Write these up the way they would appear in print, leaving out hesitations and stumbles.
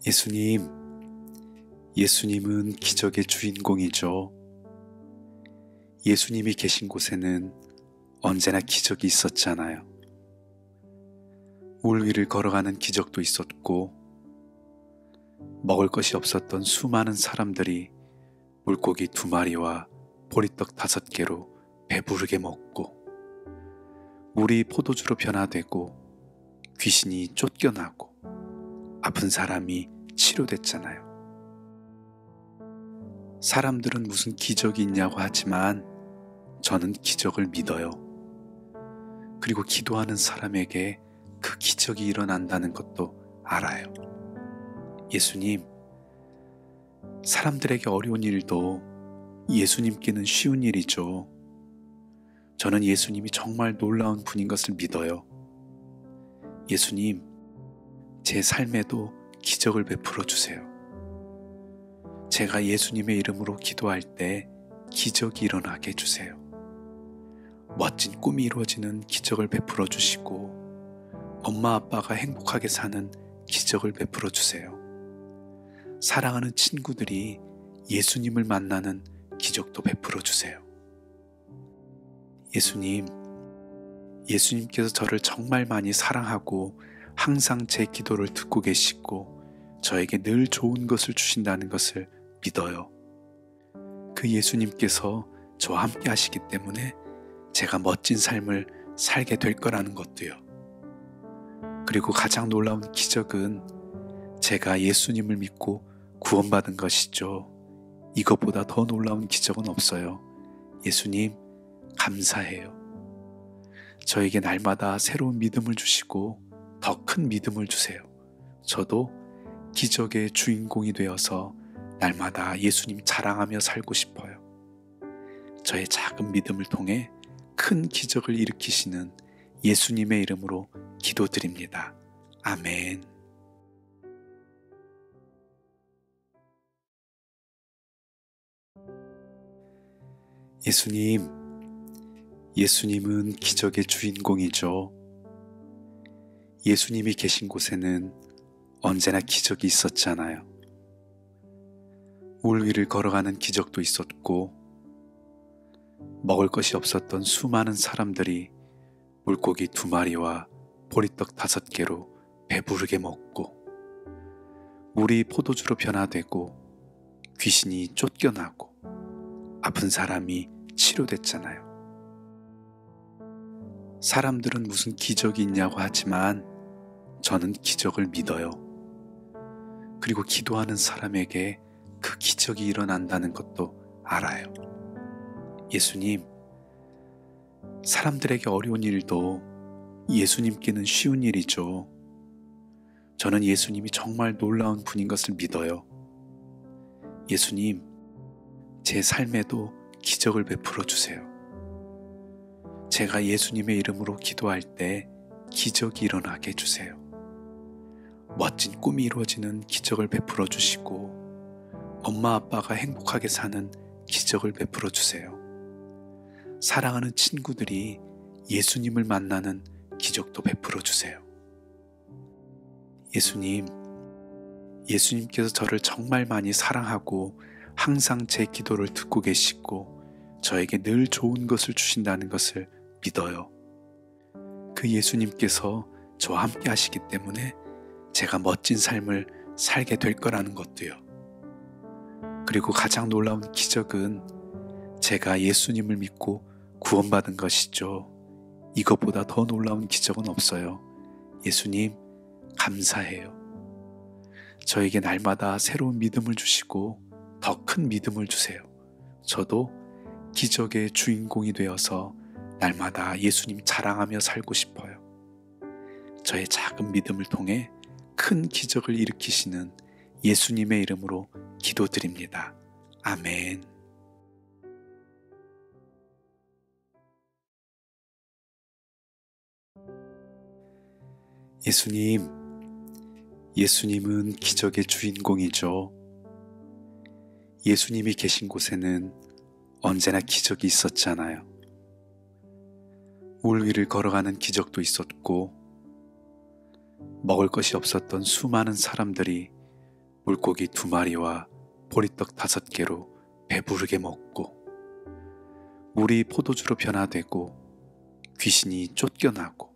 예수님, 예수님은 기적의 주인공이죠. 예수님이 계신 곳에는 언제나 기적이 있었잖아요. 물 위를 걸어가는 기적도 있었고, 먹을 것이 없었던 수많은 사람들이 물고기 2마리와 보리떡 5개로 배부르게 먹고, 물이 포도주로 변화되고, 귀신이 쫓겨나고, 아픈 사람이 치료됐잖아요. 사람들은 무슨 기적이 있냐고 하지만 저는 기적을 믿어요. 그리고 기도하는 사람에게 그 기적이 일어난다는 것도 알아요. 예수님, 사람들에게 어려운 일도 예수님께는 쉬운 일이죠. 저는 예수님이 정말 놀라운 분인 것을 믿어요. 예수님, 제 삶에도 기적을 베풀어 주세요. 제가 예수님의 이름으로 기도할 때 기적이 일어나게 해주세요. 멋진 꿈이 이루어지는 기적을 베풀어 주시고, 엄마 아빠가 행복하게 사는 기적을 베풀어 주세요. 사랑하는 친구들이 예수님을 만나는 기적도 베풀어 주세요. 예수님, 예수님께서 저를 정말 많이 사랑하고 항상 제 기도를 듣고 계시고 저에게 늘 좋은 것을 주신다는 것을 믿어요. 그 예수님께서 저와 함께 하시기 때문에 제가 멋진 삶을 살게 될 거라는 것도요. 그리고 가장 놀라운 기적은 제가 예수님을 믿고 구원받은 것이죠. 이것보다 더 놀라운 기적은 없어요. 예수님, 감사해요. 저에게 날마다 새로운 믿음을 주시고 더 큰 믿음을 주세요. 저도 기적의 주인공이 되어서 날마다 예수님 자랑하며 살고 싶어요. 저의 작은 믿음을 통해 큰 기적을 일으키시는 예수님의 이름으로 기도드립니다. 아멘. 예수님, 예수님은 기적의 주인공이죠. 예수님이 계신 곳에는 언제나 기적이 있었잖아요. 물 위를 걸어가는 기적도 있었고, 먹을 것이 없었던 수많은 사람들이 물고기 2마리와 보리떡 5개로 배부르게 먹고, 물이 포도주로 변화되고, 귀신이 쫓겨나고, 아픈 사람이 치료됐잖아요. 사람들은 무슨 기적이 있냐고 하지만 저는 기적을 믿어요. 그리고 기도하는 사람에게 그 기적이 일어난다는 것도 알아요. 예수님, 사람들에게 어려운 일도 예수님께는 쉬운 일이죠. 저는 예수님이 정말 놀라운 분인 것을 믿어요. 예수님, 제 삶에도 기적을 베풀어 주세요. 제가 예수님의 이름으로 기도할 때 기적이 일어나게 해주세요. 멋진 꿈이 이루어지는 기적을 베풀어 주시고, 엄마 아빠가 행복하게 사는 기적을 베풀어 주세요. 사랑하는 친구들이 예수님을 만나는 기적도 베풀어 주세요. 예수님, 예수님께서 저를 정말 많이 사랑하고 항상 제 기도를 듣고 계시고 저에게 늘 좋은 것을 주신다는 것을 믿어요. 그 예수님께서 저와 함께 하시기 때문에 제가 멋진 삶을 살게 될 거라는 것도요. 그리고 가장 놀라운 기적은 제가 예수님을 믿고 구원받은 것이죠. 이것보다 더 놀라운 기적은 없어요. 예수님, 감사해요. 저에게 날마다 새로운 믿음을 주시고 더 큰 믿음을 주세요. 저도 기적의 주인공이 되어서 날마다 예수님 자랑하며 살고 싶어요. 저의 작은 믿음을 통해 큰 기적을 일으키시는 예수님의 이름으로 기도드립니다. 아멘. 예수님, 예수님은 기적의 주인공이죠. 예수님이 계신 곳에는 언제나 기적이 있었잖아요. 물 위를 걸어가는 기적도 있었고, 먹을 것이 없었던 수많은 사람들이 물고기 2마리와 보리떡 5개로 배부르게 먹고 물이 포도주로 변화되고 귀신이 쫓겨나고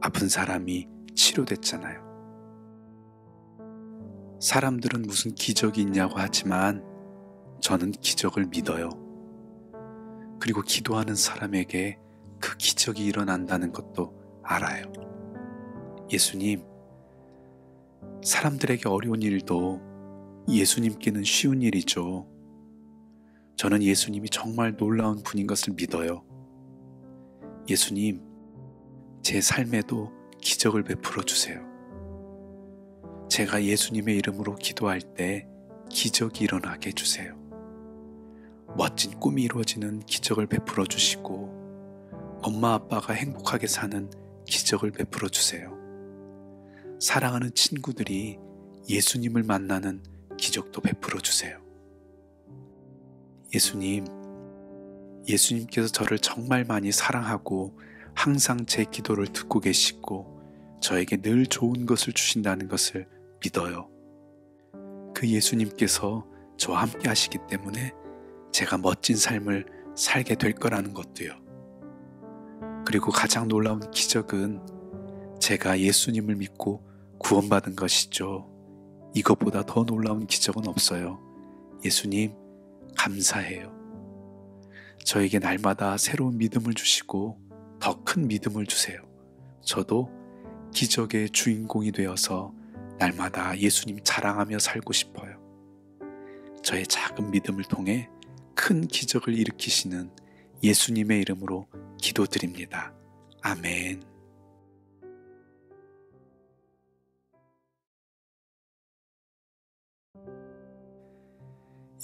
아픈 사람이 치료됐잖아요. 사람들은 무슨 기적이 있냐고 하지만 저는 기적을 믿어요. 그리고 기도하는 사람에게 그 기적이 일어난다는 것도 알아요. 예수님, 사람들에게 어려운 일도 예수님께는 쉬운 일이죠. 저는 예수님이 정말 놀라운 분인 것을 믿어요. 예수님, 제 삶에도 기적을 베풀어 주세요. 제가 예수님의 이름으로 기도할 때 기적이 일어나게 해주세요. 멋진 꿈이 이루어지는 기적을 베풀어 주시고 엄마 아빠가 행복하게 사는 기적을 베풀어 주세요. 사랑하는 친구들이 예수님을 만나는 기적도 베풀어 주세요. 예수님, 예수님께서 저를 정말 많이 사랑하고 항상 제 기도를 듣고 계시고 저에게 늘 좋은 것을 주신다는 것을 믿어요. 그 예수님께서 저와 함께 하시기 때문에 제가 멋진 삶을 살게 될 거라는 것도요. 그리고 가장 놀라운 기적은 제가 예수님을 믿고 구원받은 것이죠. 이것보다 더 놀라운 기적은 없어요. 예수님, 감사해요. 저에게 날마다 새로운 믿음을 주시고 더 큰 믿음을 주세요. 저도 기적의 주인공이 되어서 날마다 예수님 자랑하며 살고 싶어요. 저의 작은 믿음을 통해 큰 기적을 일으키시는 예수님의 이름으로 기도드립니다. 아멘.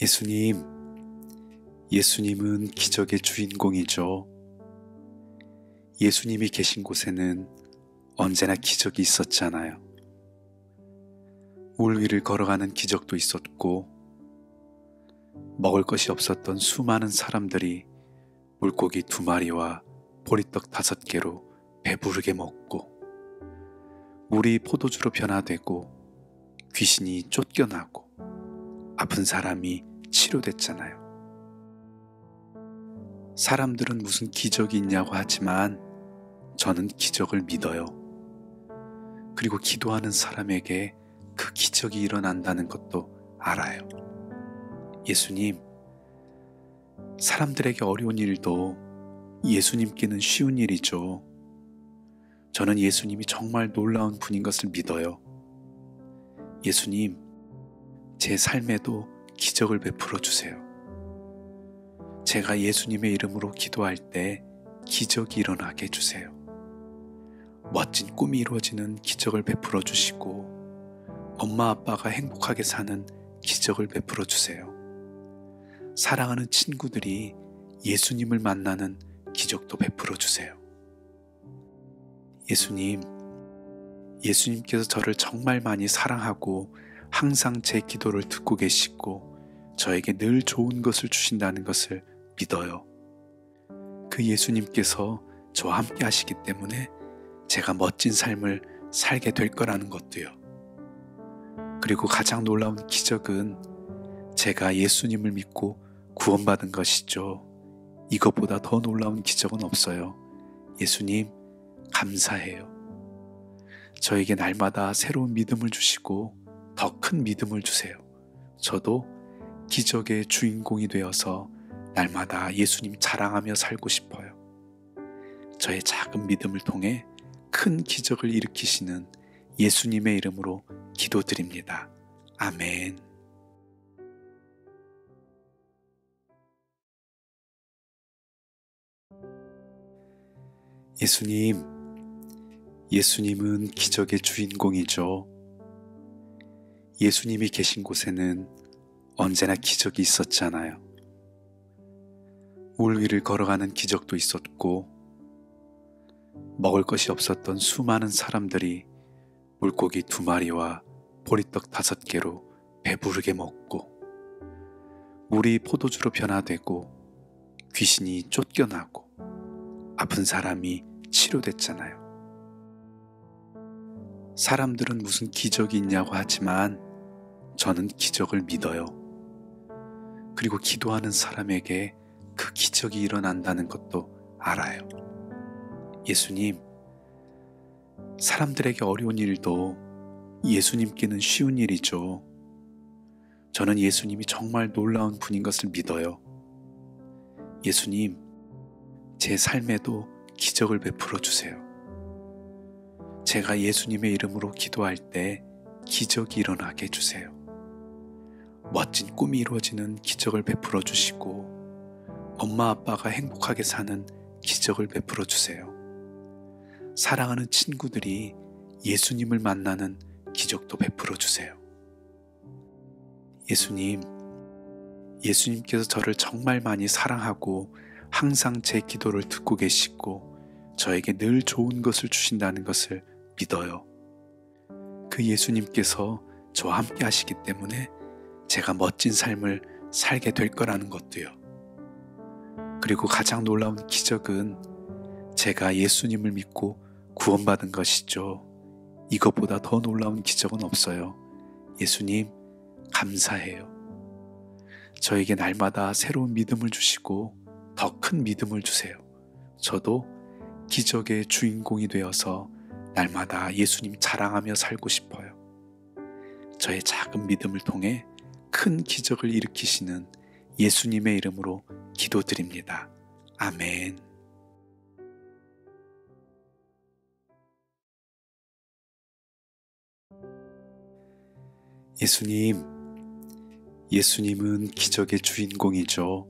예수님, 예수님은 기적의 주인공이죠. 예수님이 계신 곳에는 언제나 기적이 있었잖아요. 물 위를 걸어가는 기적도 있었고, 먹을 것이 없었던 수많은 사람들이 물고기 2마리와 보리떡 5개로 배부르게 먹고, 물이 포도주로 변화되고 귀신이 쫓겨나고 아픈 사람이 치료됐잖아요. 사람들은 무슨 기적이 있냐고 하지만 저는 기적을 믿어요. 그리고 기도하는 사람에게 그 기적이 일어난다는 것도 알아요. 예수님, 사람들에게 어려운 일도 예수님께는 쉬운 일이죠. 저는 예수님이 정말 놀라운 분인 것을 믿어요. 예수님, 제 삶에도 기적을 베풀어 주세요. 제가 예수님의 이름으로 기도할 때 기적이 일어나게 해주세요. 멋진 꿈이 이루어지는 기적을 베풀어 주시고 엄마 아빠가 행복하게 사는 기적을 베풀어 주세요. 사랑하는 친구들이 예수님을 만나는 기적도 베풀어 주세요. 예수님, 예수님께서 저를 정말 많이 사랑하고 항상 제 기도를 듣고 계시고 저에게 늘 좋은 것을 주신다는 것을 믿어요. 그 예수님께서 저와 함께 하시기 때문에 제가 멋진 삶을 살게 될 거라는 것도요. 그리고 가장 놀라운 기적은 제가 예수님을 믿고 구원받은 것이죠. 이것보다 더 놀라운 기적은 없어요. 예수님, 감사해요. 저에게 날마다 새로운 믿음을 주시고 더 큰 믿음을 주세요. 저도 기적의 주인공이 되어서 날마다 예수님 자랑하며 살고 싶어요. 저의 작은 믿음을 통해 큰 기적을 일으키시는 예수님의 이름으로 기도드립니다. 아멘. 예수님, 예수님은 기적의 주인공이죠. 예수님이 계신 곳에는 언제나 기적이 있었잖아요. 물 위를 걸어가는 기적도 있었고, 먹을 것이 없었던 수많은 사람들이 물고기 2마리와 보리떡 5개로 배부르게 먹고, 물이 포도주로 변화되고 귀신이 쫓겨나고 아픈 사람이 치료됐잖아요. 사람들은 무슨 기적이 있냐고 하지만 저는 기적을 믿어요. 그리고 기도하는 사람에게 그 기적이 일어난다는 것도 알아요. 예수님, 사람들에게 어려운 일도 예수님께는 쉬운 일이죠. 저는 예수님이 정말 놀라운 분인 것을 믿어요. 예수님, 제 삶에도 기적을 베풀어 주세요. 제가 예수님의 이름으로 기도할 때 기적이 일어나게 해주세요. 멋진 꿈이 이루어지는 기적을 베풀어 주시고 엄마 아빠가 행복하게 사는 기적을 베풀어 주세요. 사랑하는 친구들이 예수님을 만나는 기적도 베풀어 주세요. 예수님, 예수님께서 저를 정말 많이 사랑하고 항상 제 기도를 듣고 계시고 저에게 늘 좋은 것을 주신다는 것을 믿어요. 그 예수님께서 저와 함께 하시기 때문에 제가 멋진 삶을 살게 될 거라는 것도요. 그리고 가장 놀라운 기적은 제가 예수님을 믿고 구원받은 것이죠. 이것보다 더 놀라운 기적은 없어요. 예수님, 감사해요. 저에게 날마다 새로운 믿음을 주시고 더 큰 믿음을 주세요. 저도 기적의 주인공이 되어서 날마다 예수님 자랑하며 살고 싶어요. 저의 작은 믿음을 통해 큰 기적을 일으키시는 예수님의 이름으로 기도드립니다. 아멘. 예수님, 예수님은 기적의 주인공이죠.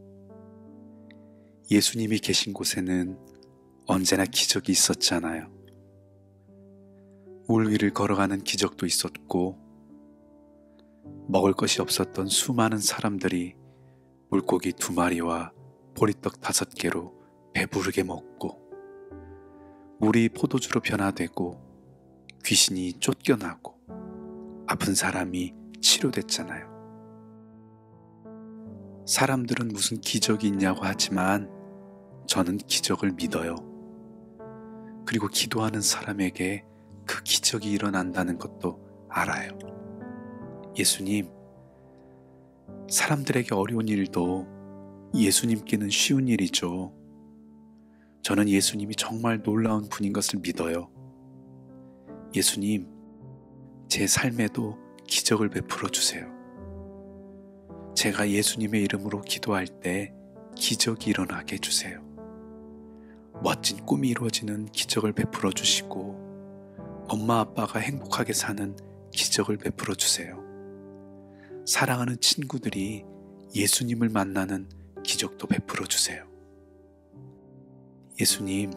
예수님이 계신 곳에는 언제나 기적이 있었잖아요. 물 위를 걸어가는 기적도 있었고, 먹을 것이 없었던 수많은 사람들이 물고기 2마리와 보리떡 5개로 배부르게 먹고, 물이 포도주로 변화되고 귀신이 쫓겨나고 아픈 사람이 치료됐잖아요. 사람들은 무슨 기적이 있냐고 하지만 저는 기적을 믿어요. 그리고 기도하는 사람에게 그 기적이 일어난다는 것도 알아요. 예수님, 사람들에게 어려운 일도 예수님께는 쉬운 일이죠. 저는 예수님이 정말 놀라운 분인 것을 믿어요. 예수님, 제 삶에도 기적을 베풀어 주세요. 제가 예수님의 이름으로 기도할 때 기적이 일어나게 해주세요. 멋진 꿈이 이루어지는 기적을 베풀어 주시고 엄마 아빠가 행복하게 사는 기적을 베풀어 주세요. 사랑하는 친구들이 예수님을 만나는 기적도 베풀어 주세요. 예수님,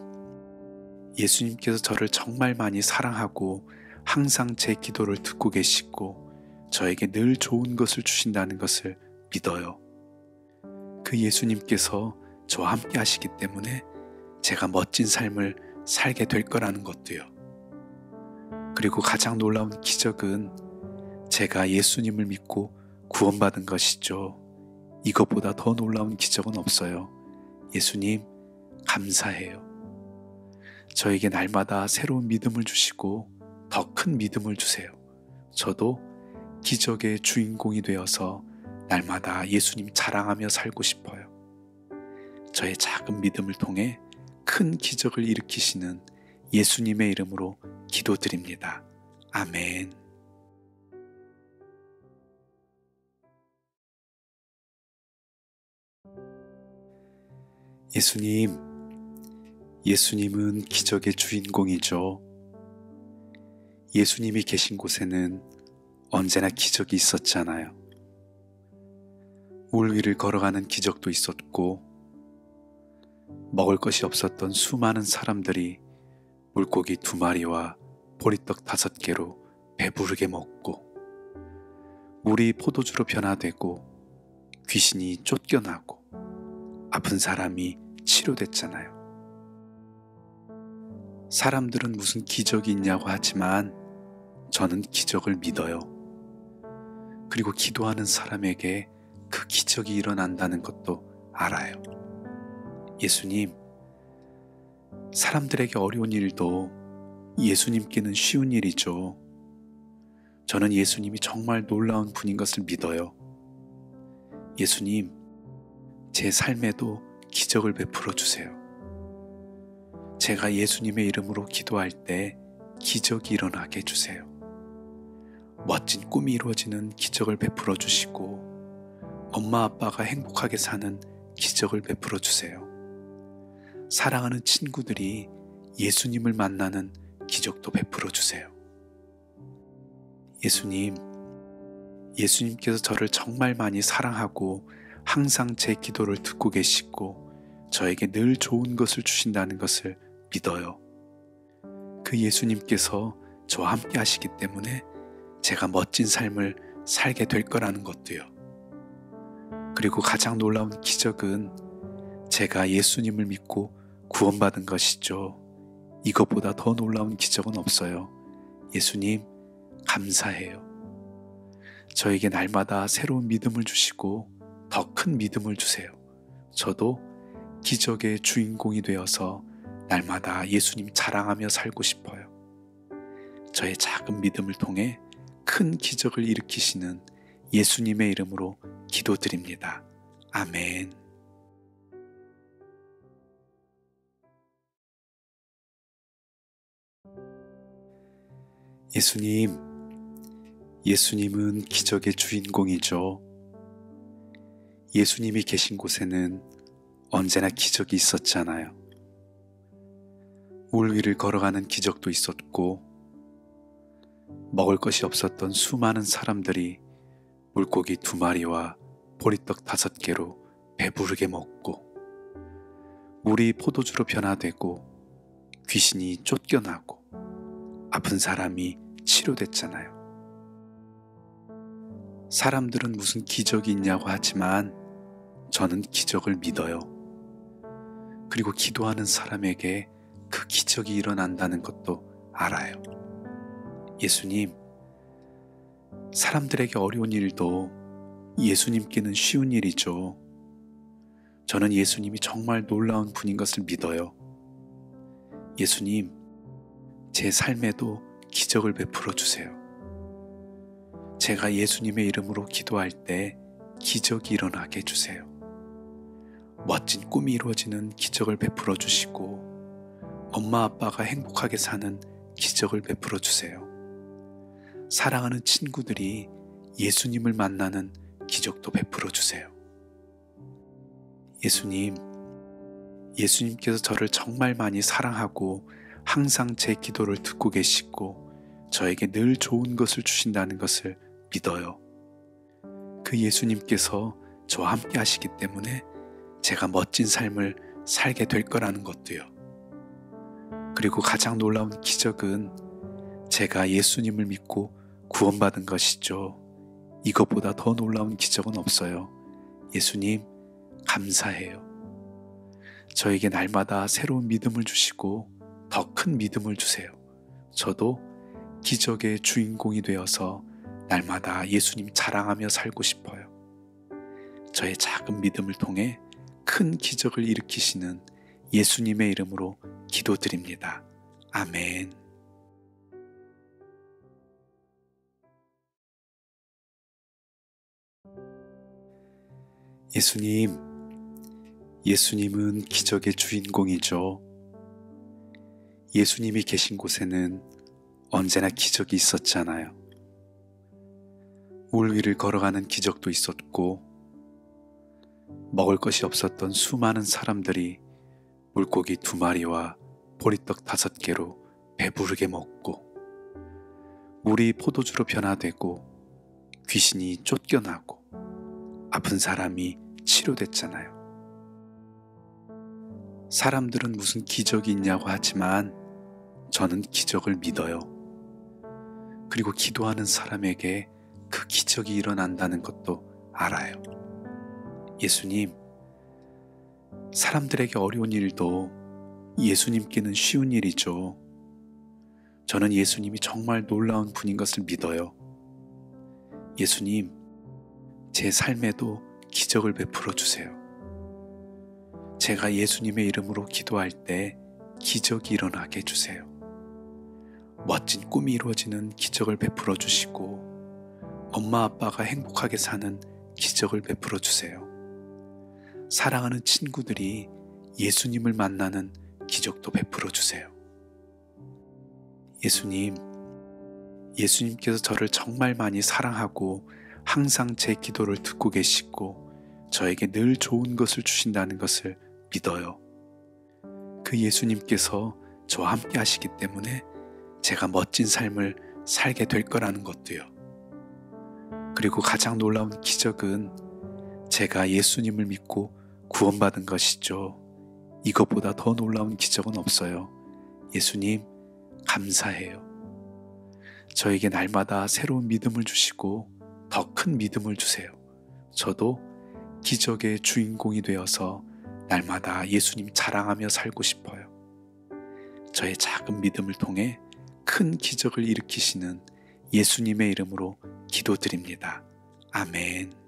예수님께서 저를 정말 많이 사랑하고 항상 제 기도를 듣고 계시고 저에게 늘 좋은 것을 주신다는 것을 믿어요. 그 예수님께서 저와 함께 하시기 때문에 제가 멋진 삶을 살게 될 거라는 것도요. 그리고 가장 놀라운 기적은 제가 예수님을 믿고 구원받은 것이죠. 이것보다 더 놀라운 기적은 없어요. 예수님, 감사해요. 저에게 날마다 새로운 믿음을 주시고 더 큰 믿음을 주세요. 저도 기적의 주인공이 되어서 날마다 예수님 자랑하며 살고 싶어요. 저의 작은 믿음을 통해 큰 기적을 일으키시는 예수님의 이름으로 기도드립니다. 아멘. 예수님, 예수님은 기적의 주인공이죠. 예수님이 계신 곳에는 언제나 기적이 있었잖아요. 물 위를 걸어가는 기적도 있었고, 먹을 것이 없었던 수많은 사람들이 물고기 2마리와 보리떡 5개로 배부르게 먹고, 물이 포도주로 변화되고 귀신이 쫓겨나고 아픈 사람이 치료됐잖아요. 사람들은 무슨 기적이 있냐고 하지만 저는 기적을 믿어요. 그리고 기도하는 사람에게 그 기적이 일어난다는 것도 알아요. 예수님, 사람들에게 어려운 일도 예수님께는 쉬운 일이죠. 저는 예수님이 정말 놀라운 분인 것을 믿어요. 예수님, 제 삶에도 기적을 베풀어 주세요. 제가 예수님의 이름으로 기도할 때 기적이 일어나게 해주세요. 멋진 꿈이 이루어지는 기적을 베풀어 주시고 엄마 아빠가 행복하게 사는 기적을 베풀어 주세요. 사랑하는 친구들이 예수님을 만나는 기적도 베풀어 주세요. 예수님, 예수님께서 저를 정말 많이 사랑하고 항상 제 기도를 듣고 계시고 저에게 늘 좋은 것을 주신다는 것을 믿어요. 그 예수님께서 저와 함께 하시기 때문에 제가 멋진 삶을 살게 될 거라는 것도요. 그리고 가장 놀라운 기적은 제가 예수님을 믿고 구원받은 것이죠. 이것보다 더 놀라운 기적은 없어요. 예수님, 감사해요. 저에게 날마다 새로운 믿음을 주시고 더 큰 믿음을 주세요. 저도 기적의 주인공이 되어서 날마다 예수님 자랑하며 살고 싶어요. 저의 작은 믿음을 통해 큰 기적을 일으키시는 예수님의 이름으로 기도드립니다. 아멘. 예수님, 예수님은 기적의 주인공이죠. 예수님이 계신 곳에는 언제나 기적이 있었잖아요. 물 위를 걸어가는 기적도 있었고, 먹을 것이 없었던 수많은 사람들이 물고기 2마리와 보리떡 5개로 배부르게 먹고, 물이 포도주로 변화되고 귀신이 쫓겨나고 아픈 사람이 치료됐잖아요. 사람들은 무슨 기적이 있냐고 하지만 저는 기적을 믿어요. 그리고 기도하는 사람에게 그 기적이 일어난다는 것도 알아요. 예수님, 사람들에게 어려운 일도 예수님께는 쉬운 일이죠. 저는 예수님이 정말 놀라운 분인 것을 믿어요. 예수님, 제 삶에도 기적을 베풀어 주세요. 제가 예수님의 이름으로 기도할 때 기적이 일어나게 해주세요. 멋진 꿈이 이루어지는 기적을 베풀어 주시고 엄마 아빠가 행복하게 사는 기적을 베풀어 주세요. 사랑하는 친구들이 예수님을 만나는 기적도 베풀어 주세요. 예수님, 예수님께서 저를 정말 많이 사랑하고 항상 제 기도를 듣고 계시고 저에게 늘 좋은 것을 주신다는 것을 믿어요. 그 예수님께서 저와 함께 하시기 때문에 제가 멋진 삶을 살게 될 거라는 것도요. 그리고 가장 놀라운 기적은 제가 예수님을 믿고 구원받은 것이죠. 이것보다 더 놀라운 기적은 없어요. 예수님, 감사해요. 저에게 날마다 새로운 믿음을 주시고 더 큰 믿음을 주세요. 저도 기적의 주인공이 되어서 날마다 예수님 자랑하며 살고 싶어요. 저의 작은 믿음을 통해 큰 기적을 일으키시는 예수님의 이름으로 기도드립니다. 아멘. 예수님, 예수님은 기적의 주인공이죠. 예수님이 계신 곳에는 언제나 기적이 있었잖아요. 물 위를 걸어가는 기적도 있었고, 먹을 것이 없었던 수많은 사람들이 물고기 2마리와 보리떡 5개로 배부르게 먹고, 물이 포도주로 변화되고 귀신이 쫓겨나고 아픈 사람이 치료됐잖아요. 사람들은 무슨 기적이 있냐고 하지만 저는 기적을 믿어요. 그리고 기도하는 사람에게 그 기적이 일어난다는 것도 알아요. 예수님, 사람들에게 어려운 일도 예수님께는 쉬운 일이죠. 저는 예수님이 정말 놀라운 분인 것을 믿어요. 예수님, 제 삶에도 기적을 베풀어 주세요. 제가 예수님의 이름으로 기도할 때 기적이 일어나게 해주세요. 멋진 꿈이 이루어지는 기적을 베풀어 주시고 엄마 아빠가 행복하게 사는 기적을 베풀어 주세요. 사랑하는 친구들이 예수님을 만나는 기적도 베풀어 주세요. 예수님께서 저를 정말 많이 사랑하고 항상 제 기도를 듣고 계시고 저에게 늘 좋은 것을 주신다는 것을 믿어요. 그 예수님께서 저와 함께 하시기 때문에 제가 멋진 삶을 살게 될 거라는 것도요. 그리고 가장 놀라운 기적은 제가 예수님을 믿고 구원받은 것이죠. 이것보다 더 놀라운 기적은 없어요. 예수님, 감사해요. 저에게 날마다 새로운 믿음을 주시고 더 큰 믿음을 주세요. 저도 기적의 주인공이 되어서 날마다 예수님 자랑하며 살고 싶어요. 저의 작은 믿음을 통해 큰 기적을 일으키시는 예수님의 이름으로 기도드립니다. 아멘.